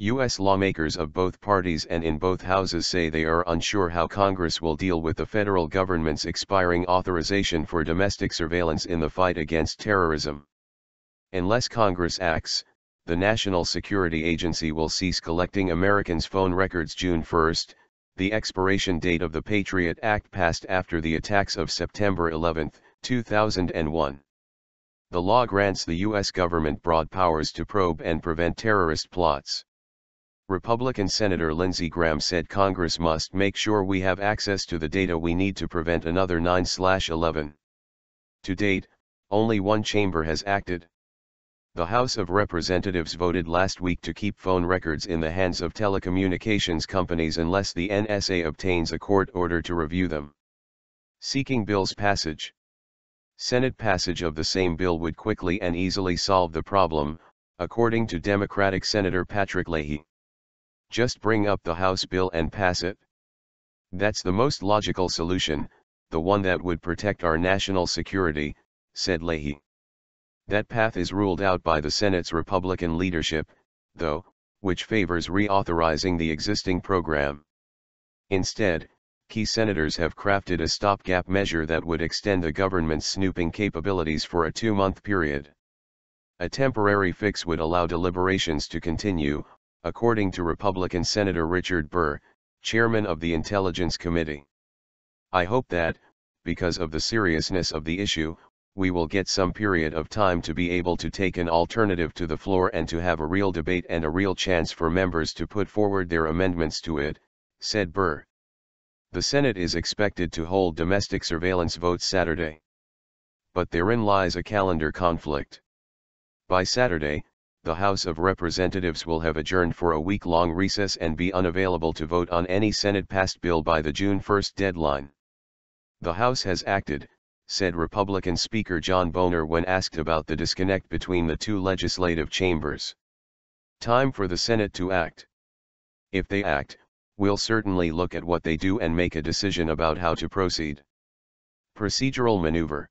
U.S. lawmakers of both parties and in both houses say they are unsure how Congress will deal with the federal government's expiring authorization for domestic surveillance in the fight against terrorism. Unless Congress acts, the National Security Agency will cease collecting Americans' phone records June 1, the expiration date of the Patriot Act passed after the attacks of September 11, 2001. The law grants the U.S. government broad powers to probe and prevent terrorist plots. Republican Senator Lindsey Graham said Congress must make sure we have access to the data we need to prevent another 9/11. To date, only one chamber has acted. The House of Representatives voted last week to keep phone records in the hands of telecommunications companies unless the NSA obtains a court order to review them. Seeking bill's passage. Senate passage of the same bill would quickly and easily solve the problem, according to Democratic Senator Patrick Leahy. Just bring up the House bill and pass it. That's the most logical solution, the one that would protect our national security, said Leahy. That path is ruled out by the Senate's Republican leadership, though, which favors reauthorizing the existing program. Instead, key senators have crafted a stopgap measure that would extend the government's snooping capabilities for a 2-month period. A temporary fix would allow deliberations to continue, according to Republican Senator Richard Burr, chairman of the Intelligence Committee. I hope that, because of the seriousness of the issue, we will get some period of time to be able to take an alternative to the floor and to have a real debate and a real chance for members to put forward their amendments to it, said Burr. The Senate is expected to hold domestic surveillance votes Saturday. But therein lies a calendar conflict. By Saturday, the House of Representatives will have adjourned for a week-long recess and be unavailable to vote on any Senate-passed bill by the June 1 deadline. The House has acted, said Republican Speaker John Boehner when asked about the disconnect between the two legislative chambers. Time for the Senate to act. If they act, we'll certainly look at what they do and make a decision about how to proceed. Procedural maneuver.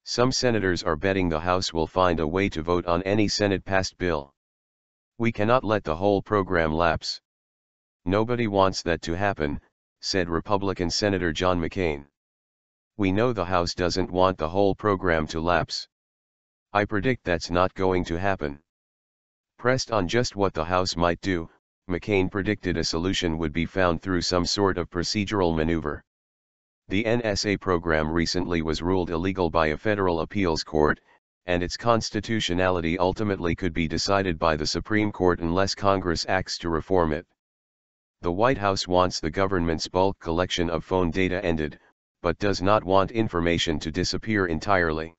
Some senators are betting the House will find a way to vote on any Senate-passed bill. We cannot let the whole program lapse. Nobody wants that to happen, said Republican Senator John McCain. We know the House doesn't want the whole program to lapse. I predict that's not going to happen. Pressed on just what the House might do, McCain predicted a solution would be found through some sort of procedural maneuver. The NSA program recently was ruled illegal by a federal appeals court, and its constitutionality ultimately could be decided by the Supreme Court unless Congress acts to reform it. The White House wants the government's bulk collection of phone data ended, but does not want information to disappear entirely.